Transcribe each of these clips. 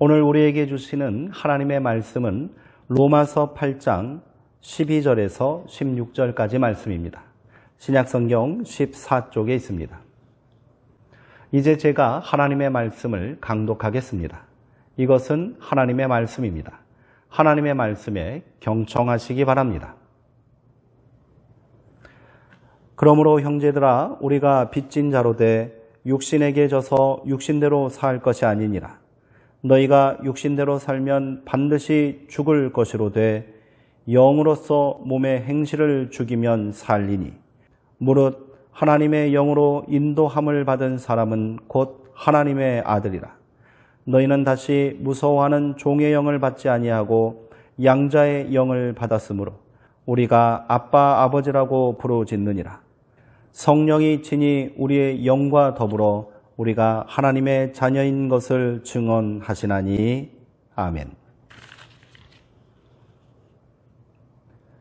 오늘 우리에게 주시는 하나님의 말씀은 로마서 8장 12절에서 16절까지 말씀입니다. 신약성경 14쪽에 있습니다. 이제 제가 하나님의 말씀을 강독하겠습니다. 이것은 하나님의 말씀입니다. 하나님의 말씀에 경청하시기 바랍니다. 그러므로 형제들아, 우리가 빚진 자로 돼 육신에게 져서 육신대로 살 것이 아니니라. 너희가 육신대로 살면 반드시 죽을 것이로되 영으로서 몸의 행실을 죽이면 살리니, 무릇 하나님의 영으로 인도함을 받은 사람은 곧 하나님의 아들이라. 너희는 다시 무서워하는 종의 영을 받지 아니하고 양자의 영을 받았으므로 우리가 아빠 아버지라고 부르짖느니라. 성령이 친히 우리의 영과 더불어 우리가 하나님의 자녀인 것을 증언하시나니. 아멘.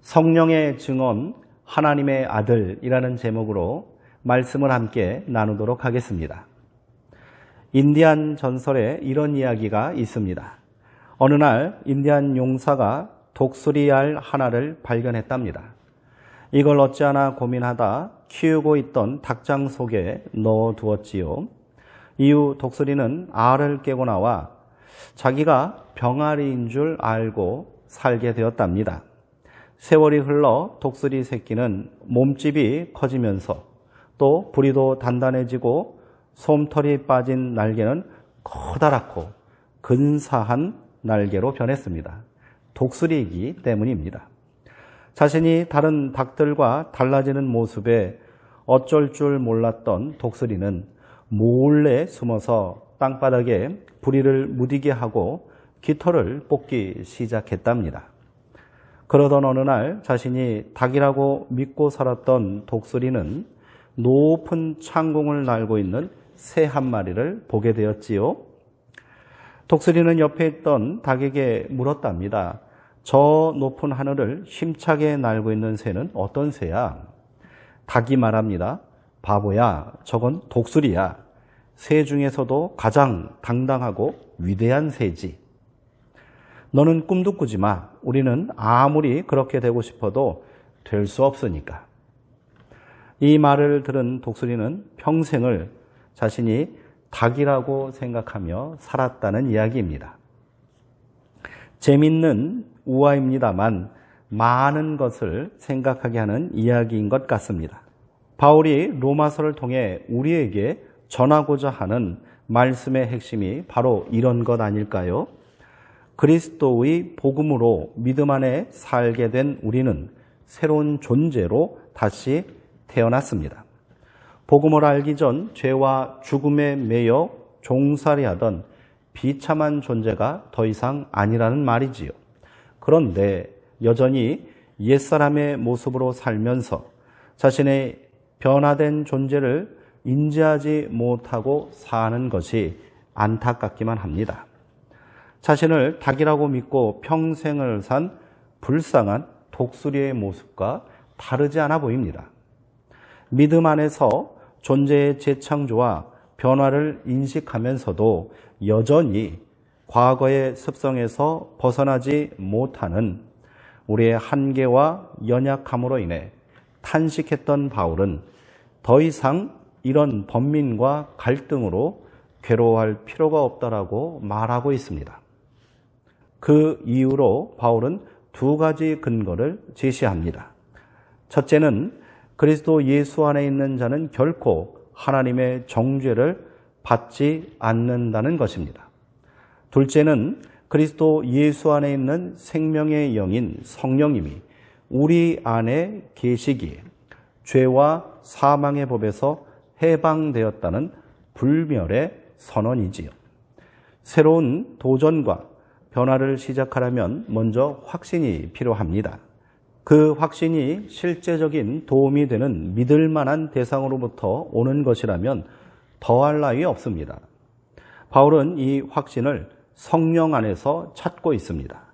성령의 증언, 하나님의 아들이라는 제목으로 말씀을 함께 나누도록 하겠습니다. 인디안 전설에 이런 이야기가 있습니다. 어느 날 인디안 용사가 독수리알 하나를 발견했답니다. 이걸 어찌하나 고민하다 키우고 있던 닭장 속에 넣어두었지요. 이후 독수리는 알을 깨고 나와 자기가 병아리인 줄 알고 살게 되었답니다. 세월이 흘러 독수리 새끼는 몸집이 커지면서 또 부리도 단단해지고 솜털이 빠진 날개는 커다랗고 근사한 날개로 변했습니다. 독수리이기 때문입니다. 자신이 다른 닭들과 달라지는 모습에 어쩔 줄 몰랐던 독수리는 몰래 숨어서 땅바닥에 부리를 무디게 하고 깃털을 뽑기 시작했답니다. 그러던 어느 날 자신이 닭이라고 믿고 살았던 독수리는 높은 창공을 날고 있는 새 한 마리를 보게 되었지요. 독수리는 옆에 있던 닭에게 물었답니다. 저 높은 하늘을 힘차게 날고 있는 새는 어떤 새야? 닭이 말합니다. 바보야, 저건 독수리야. 새 중에서도 가장 당당하고 위대한 새지. 너는 꿈도 꾸지 마. 우리는 아무리 그렇게 되고 싶어도 될 수 없으니까. 이 말을 들은 독수리는 평생을 자신이 닭이라고 생각하며 살았다는 이야기입니다. 재밌는 우화입니다만 많은 것을 생각하게 하는 이야기인 것 같습니다. 바울이 로마서를 통해 우리에게 전하고자 하는 말씀의 핵심이 바로 이런 것 아닐까요? 그리스도의 복음으로 믿음 안에 살게 된 우리는 새로운 존재로 다시 태어났습니다. 복음을 알기 전 죄와 죽음에 매여 종살이하던 비참한 존재가 더 이상 아니라는 말이지요. 그런데 여전히 옛사람의 모습으로 살면서 자신의 변화된 존재를 인지하지 못하고 사는 것이 안타깝기만 합니다. 자신을 닭이라고 믿고 평생을 산 불쌍한 독수리의 모습과 다르지 않아 보입니다. 믿음 안에서 존재의 재창조와 변화를 인식하면서도 여전히 과거의 습성에서 벗어나지 못하는 우리의 한계와 연약함으로 인해 탄식했던 바울은 더 이상 이런 번민과 갈등으로 괴로워할 필요가 없다라고 말하고 있습니다. 그 이유로 바울은 두 가지 근거를 제시합니다. 첫째는 그리스도 예수 안에 있는 자는 결코 하나님의 정죄를 받지 않는다는 것입니다. 둘째는 그리스도 예수 안에 있는 생명의 영인 성령님이 우리 안에 계시기에 죄와 사망의 법에서 해방되었다는 불멸의 선언이지요. 새로운 도전과 변화를 시작하려면 먼저 확신이 필요합니다. 그 확신이 실제적인 도움이 되는 믿을 만한 대상으로부터 오는 것이라면 더할 나위 없습니다. 바울은 이 확신을 성령 안에서 찾고 있습니다.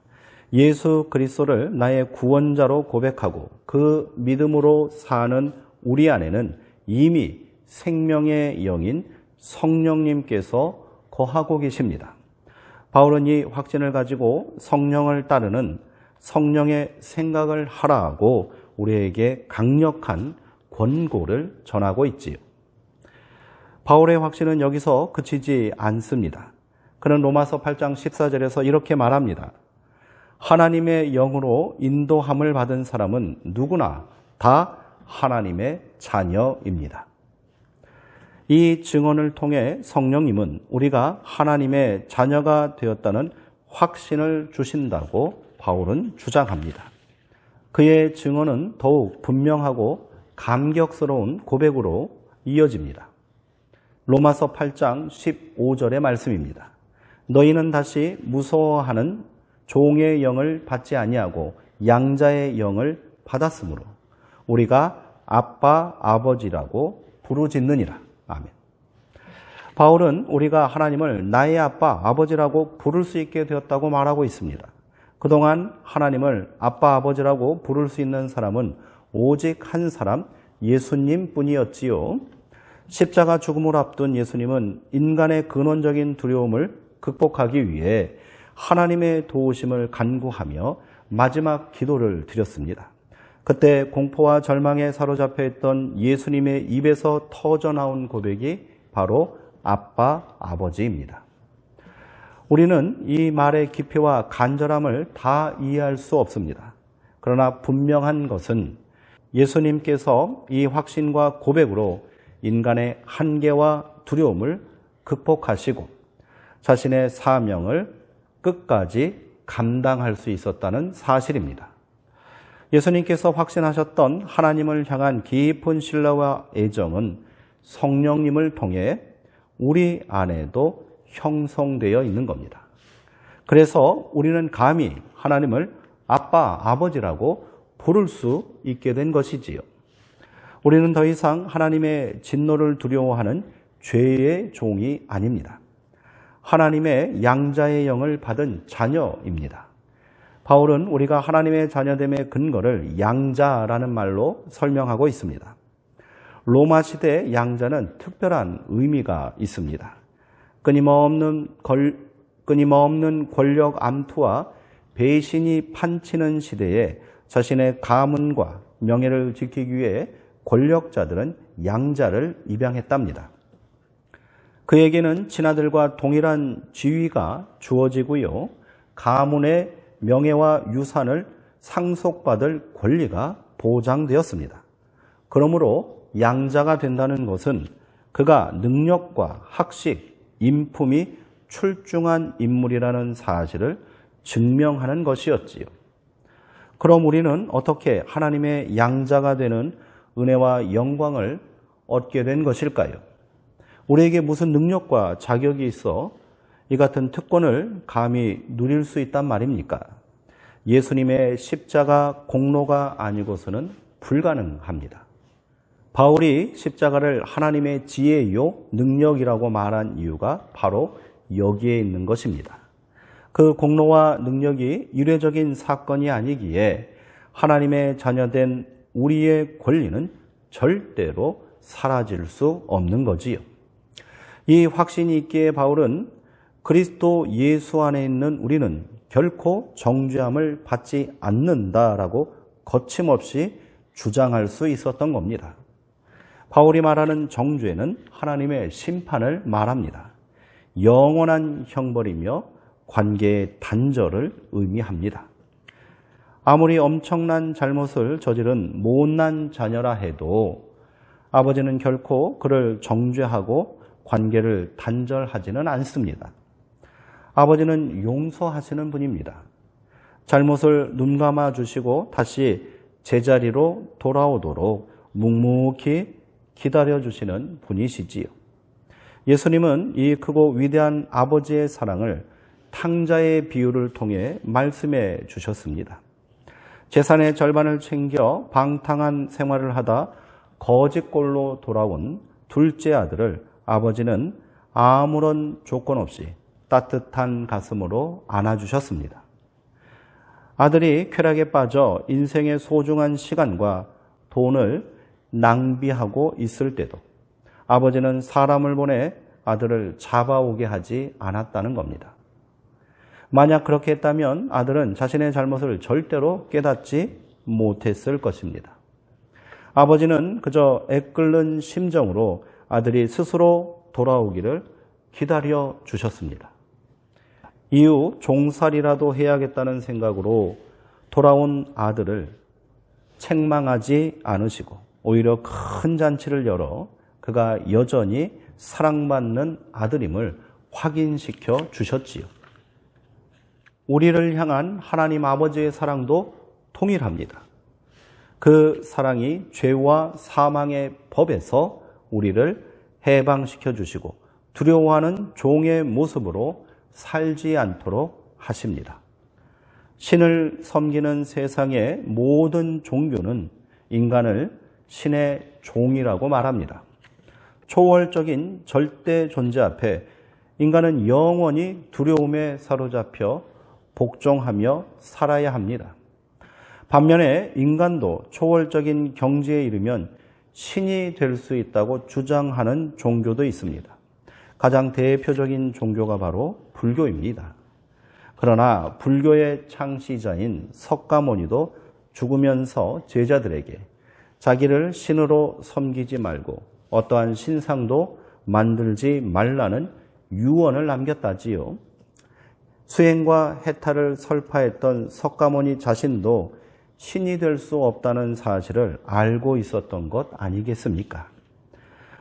예수 그리스도를 나의 구원자로 고백하고 그 믿음으로 사는 우리 안에는 이미 생명의 영인 성령님께서 거하고 계십니다. 바울은 이 확신을 가지고 성령을 따르는 성령의 생각을 하라고 우리에게 강력한 권고를 전하고 있지요. 바울의 확신은 여기서 그치지 않습니다. 그는 로마서 8장 14절에서 이렇게 말합니다. 하나님의 영으로 인도함을 받은 사람은 누구나 다 하나님의 자녀입니다. 이 증언을 통해 성령님은 우리가 하나님의 자녀가 되었다는 확신을 주신다고 바울은 주장합니다. 그의 증언은 더욱 분명하고 감격스러운 고백으로 이어집니다. 로마서 8장 15절의 말씀입니다. 너희는 다시 무서워하는 종의 영을 받지 아니하고 양자의 영을 받았으므로 우리가 아빠, 아버지라고 부르짖느니라. 아멘. 바울은 우리가 하나님을 나의 아빠, 아버지라고 부를 수 있게 되었다고 말하고 있습니다. 그동안 하나님을 아빠, 아버지라고 부를 수 있는 사람은 오직 한 사람, 예수님 뿐이었지요. 십자가 죽음을 앞둔 예수님은 인간의 근원적인 두려움을 극복하기 위해 하나님의 도우심을 간구하며 마지막 기도를 드렸습니다. 그때 공포와 절망에 사로잡혀 있던 예수님의 입에서 터져나온 고백이 바로 아빠, 아버지입니다. 우리는 이 말의 깊이와 간절함을 다 이해할 수 없습니다. 그러나 분명한 것은 예수님께서 이 확신과 고백으로 인간의 한계와 두려움을 극복하시고 자신의 사명을 끝까지 감당할 수 있었다는 사실입니다. 예수님께서 확신하셨던 하나님을 향한 깊은 신뢰와 애정은 성령님을 통해 우리 안에도 형성되어 있는 겁니다. 그래서 우리는 감히 하나님을 아빠, 아버지라고 부를 수 있게 된 것이지요. 우리는 더 이상 하나님의 진노를 두려워하는 죄의 종이 아닙니다. 하나님의 양자의 영을 받은 자녀입니다. 바울은 우리가 하나님의 자녀됨의 근거를 양자라는 말로 설명하고 있습니다. 로마 시대 양자는 특별한 의미가 있습니다. 끊임없는 권력 암투와 배신이 판치는 시대에 자신의 가문과 명예를 지키기 위해 권력자들은 양자를 입양했답니다. 그에게는 친아들과 동일한 지위가 주어지고요. 가문의 명예와 유산을 상속받을 권리가 보장되었습니다. 그러므로 양자가 된다는 것은 그가 능력과 학식, 인품이 출중한 인물이라는 사실을 증명하는 것이었지요. 그럼 우리는 어떻게 하나님의 양자가 되는 은혜와 영광을 얻게 된 것일까요? 우리에게 무슨 능력과 자격이 있어 이 같은 특권을 감히 누릴 수 있단 말입니까? 예수님의 십자가 공로가 아니고서는 불가능합니다. 바울이 십자가를 하나님의 지혜요, 능력이라고 말한 이유가 바로 여기에 있는 것입니다. 그 공로와 능력이 이례적인 사건이 아니기에 하나님의 자녀된 우리의 권리는 절대로 사라질 수 없는 거지요. 이 확신이 있기에 바울은 그리스도 예수 안에 있는 우리는 결코 정죄함을 받지 않는다라고 거침없이 주장할 수 있었던 겁니다. 바울이 말하는 정죄는 하나님의 심판을 말합니다. 영원한 형벌이며 관계의 단절을 의미합니다. 아무리 엄청난 잘못을 저지른 못난 자녀라 해도 아버지는 결코 그를 정죄하고 관계를 단절하지는 않습니다. 아버지는 용서하시는 분입니다. 잘못을 눈감아 주시고 다시 제자리로 돌아오도록 묵묵히 기다려주시는 분이시지요. 예수님은 이 크고 위대한 아버지의 사랑을 탕자의 비유를 통해 말씀해 주셨습니다. 재산의 절반을 챙겨 방탕한 생활을 하다 거짓골로 돌아온 둘째 아들을 아버지는 아무런 조건 없이 따뜻한 가슴으로 안아주셨습니다. 아들이 쾌락에 빠져 인생의 소중한 시간과 돈을 낭비하고 있을 때도 아버지는 사람을 보내 아들을 잡아오게 하지 않았다는 겁니다. 만약 그렇게 했다면 아들은 자신의 잘못을 절대로 깨닫지 못했을 것입니다. 아버지는 그저 애끓는 심정으로 아들이 스스로 돌아오기를 기다려 주셨습니다. 이후 종살이라도 해야겠다는 생각으로 돌아온 아들을 책망하지 않으시고 오히려 큰 잔치를 열어 그가 여전히 사랑받는 아들임을 확인시켜 주셨지요. 우리를 향한 하나님 아버지의 사랑도 동일합니다. 그 사랑이 죄와 사망의 법에서 우리를 해방시켜 주시고 두려워하는 종의 모습으로 살지 않도록 하십니다. 신을 섬기는 세상의 모든 종교는 인간을 신의 종이라고 말합니다. 초월적인 절대 존재 앞에 인간은 영원히 두려움에 사로잡혀 복종하며 살아야 합니다. 반면에 인간도 초월적인 경지에 이르면 신이 될 수 있다고 주장하는 종교도 있습니다. 가장 대표적인 종교가 바로 불교입니다. 그러나 불교의 창시자인 석가모니도 죽으면서 제자들에게 자기를 신으로 섬기지 말고 어떠한 신상도 만들지 말라는 유언을 남겼다지요. 수행과 해탈을 설파했던 석가모니 자신도 신이 될 수 없다는 사실을 알고 있었던 것 아니겠습니까?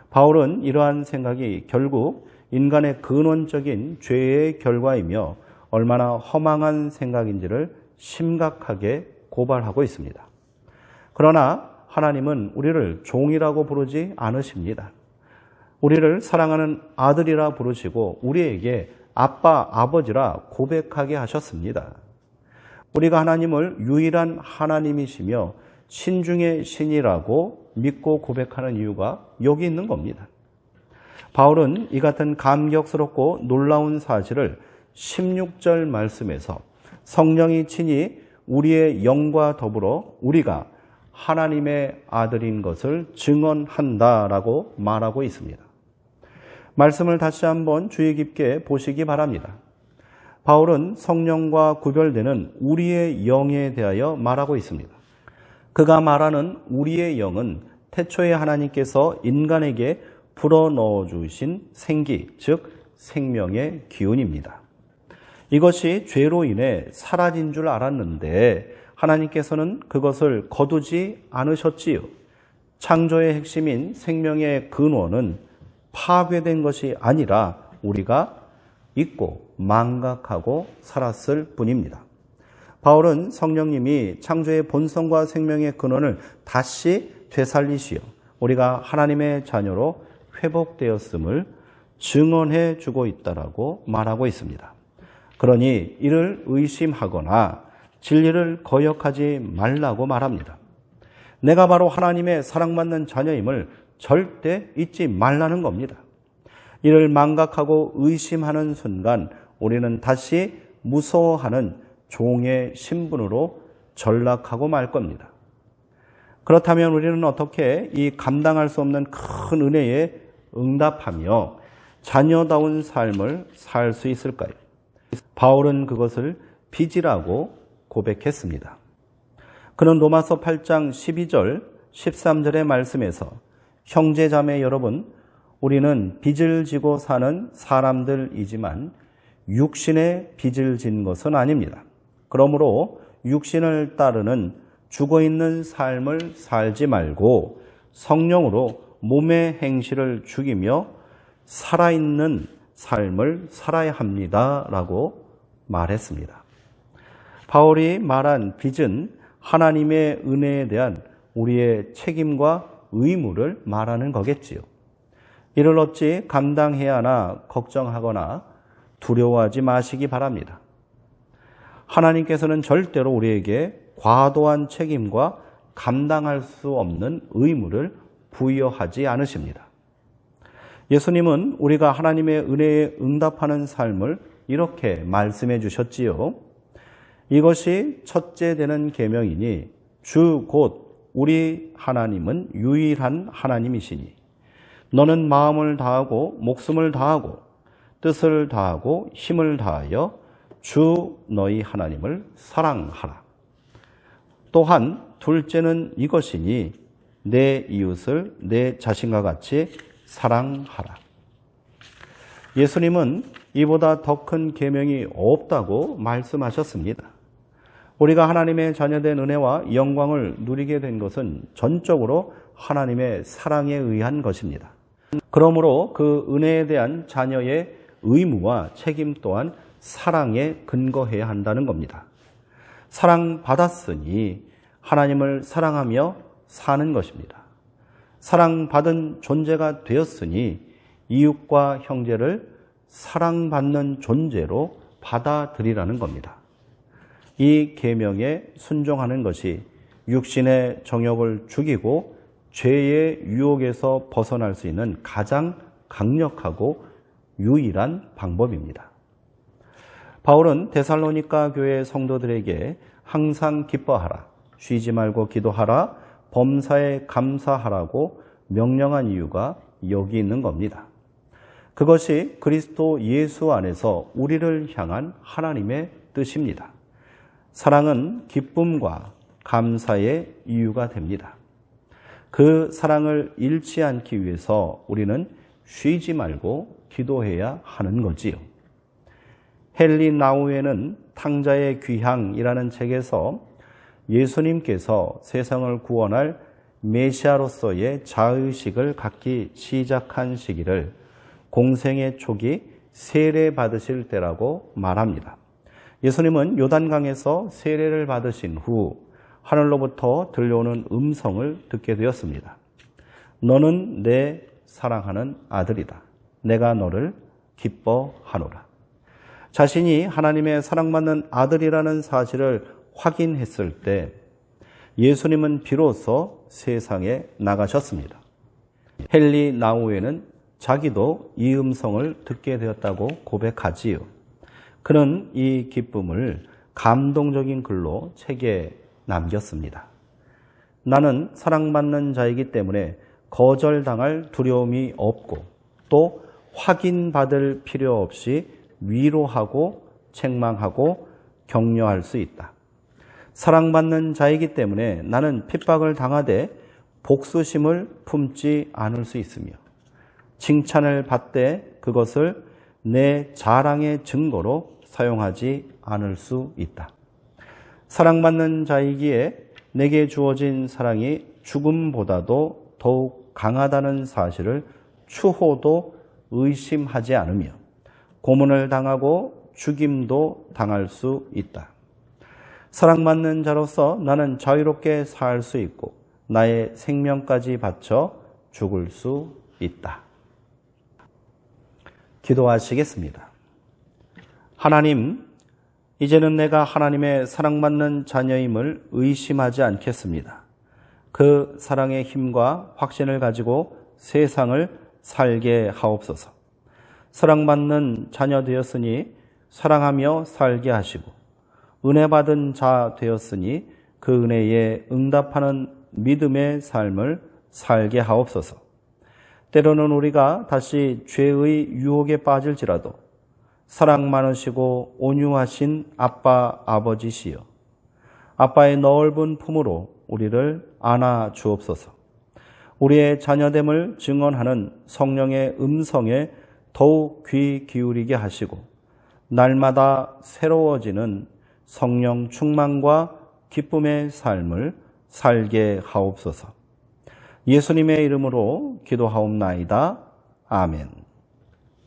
바울은 이러한 생각이 결국 인간의 근원적인 죄의 결과이며 얼마나 허망한 생각인지를 심각하게 고발하고 있습니다. 그러나 하나님은 우리를 종이라고 부르지 않으십니다. 우리를 사랑하는 아들이라 부르시고 우리에게 아빠, 아버지라 고백하게 하셨습니다. 우리가 하나님을 유일한 하나님이시며 신 중의 신이라고 믿고 고백하는 이유가 여기 있는 겁니다. 바울은 이 같은 감격스럽고 놀라운 사실을 16절 말씀에서 성령이 친히 우리의 영과 더불어 우리가 하나님의 아들인 것을 증언한다라고 말하고 있습니다. 말씀을 다시 한번 주의 깊게 보시기 바랍니다. 바울은 성령과 구별되는 우리의 영에 대하여 말하고 있습니다. 그가 말하는 우리의 영은 태초에 하나님께서 인간에게 불어넣어 주신 생기, 즉 생명의 기운입니다. 이것이 죄로 인해 사라진 줄 알았는데 하나님께서는 그것을 거두지 않으셨지요. 창조의 핵심인 생명의 근원은 파괴된 것이 아니라 우리가 잊고 망각하고 살았을 뿐입니다. 바울은 성령님이 창조의 본성과 생명의 근원을 다시 되살리시어 우리가 하나님의 자녀로 회복되었음을 증언해 주고 있다라고 말하고 있습니다. 그러니 이를 의심하거나 진리를 거역하지 말라고 말합니다. 내가 바로 하나님의 사랑받는 자녀임을 절대 잊지 말라는 겁니다. 이를 망각하고 의심하는 순간 우리는 다시 무서워하는 종의 신분으로 전락하고 말 겁니다. 그렇다면 우리는 어떻게 이 감당할 수 없는 큰 은혜에 응답하며 자녀다운 삶을 살 수 있을까요? 바울은 그것을 빚이라고 고백했습니다. 그는 로마서 8장 12절, 13절의 말씀에서 형제 자매 여러분, 우리는 빚을 지고 사는 사람들이지만 육신의 빚을 진 것은 아닙니다. 그러므로 육신을 따르는 죽어있는 삶을 살지 말고 성령으로 몸의 행실을 죽이며 살아있는 삶을 살아야 합니다. 라고 말했습니다. 바울이 말한 빚은 하나님의 은혜에 대한 우리의 책임과 의무를 말하는 거겠지요. 이를 어찌 감당해야 하나 걱정하거나 두려워하지 마시기 바랍니다. 하나님께서는 절대로 우리에게 과도한 책임과 감당할 수 없는 의무를 부여하지 않으십니다. 예수님은 우리가 하나님의 은혜에 응답하는 삶을 이렇게 말씀해 주셨지요. 이것이 첫째 되는 계명이니 주 곧 우리 하나님은 유일한 하나님이시니 너는 마음을 다하고 목숨을 다하고 뜻을 다하고 힘을 다하여 주 너희 하나님을 사랑하라. 또한 둘째는 이것이니 내 이웃을 내 자신과 같이 사랑하라. 예수님은 이보다 더 큰 계명이 없다고 말씀하셨습니다. 우리가 하나님의 자녀된 은혜와 영광을 누리게 된 것은 전적으로 하나님의 사랑에 의한 것입니다. 그러므로 그 은혜에 대한 자녀의 의무와 책임 또한 사랑에 근거해야 한다는 겁니다. 사랑받았으니 하나님을 사랑하며 사는 것입니다. 사랑받은 존재가 되었으니 이웃과 형제를 사랑받는 존재로 받아들이라는 겁니다. 이 계명에 순종하는 것이 육신의 정욕을 죽이고 죄의 유혹에서 벗어날 수 있는 가장 강력하고 유일한 방법입니다. 바울은 데살로니가 교회 성도들에게 항상 기뻐하라, 쉬지 말고 기도하라, 범사에 감사하라고 명령한 이유가 여기 있는 겁니다. 그것이 그리스도 예수 안에서 우리를 향한 하나님의 뜻입니다. 사랑은 기쁨과 감사의 이유가 됩니다. 그 사랑을 잃지 않기 위해서 우리는 쉬지 말고 기도해야 하는 거지요. 헨리 나우에는 탕자의 귀향이라는 책에서 예수님께서 세상을 구원할 메시아로서의 자의식을 갖기 시작한 시기를 공생의 초기 세례 받으실 때라고 말합니다. 예수님은 요단강에서 세례를 받으신 후 하늘로부터 들려오는 음성을 듣게 되었습니다. 너는 내 사랑하는 아들이다. 내가 너를 기뻐하노라. 자신이 하나님의 사랑받는 아들이라는 사실을 확인했을 때 예수님은 비로소 세상에 나가셨습니다. 헨리 나우에는 자기도 이 음성을 듣게 되었다고 고백하지요. 그는 이 기쁨을 감동적인 글로 책에 남겼습니다. 나는 사랑받는 자이기 때문에 거절당할 두려움이 없고 또 확인받을 필요 없이 위로하고 책망하고 격려할 수 있다. 사랑받는 자이기 때문에 나는 핍박을 당하되 복수심을 품지 않을 수 있으며 칭찬을 받되 그것을 내 자랑의 증거로 사용하지 않을 수 있다. 사랑받는 자이기에 내게 주어진 사랑이 죽음보다도 더욱 강하다는 사실을 추호도 의심하지 않으며 고문을 당하고 죽임도 당할 수 있다. 사랑받는 자로서 나는 자유롭게 살 수 있고 나의 생명까지 바쳐 죽을 수 있다. 기도하시겠습니다. 하나님, 이제는 내가 하나님의 사랑받는 자녀임을 의심하지 않겠습니다. 그 사랑의 힘과 확신을 가지고 세상을 살게 하옵소서. 사랑받는 자녀 되었으니 사랑하며 살게 하시고 은혜 받은 자 되었으니 그 은혜에 응답하는 믿음의 삶을 살게 하옵소서. 때로는 우리가 다시 죄의 유혹에 빠질지라도 사랑 많으시고 온유하신 아빠 아버지시여, 아빠의 넓은 품으로 우리를 안아 주옵소서. 우리의 자녀됨을 증언하는 성령의 음성에 더욱 귀 기울이게 하시고 날마다 새로워지는 성령 충만과 기쁨의 삶을 살게 하옵소서. 예수님의 이름으로 기도하옵나이다. 아멘.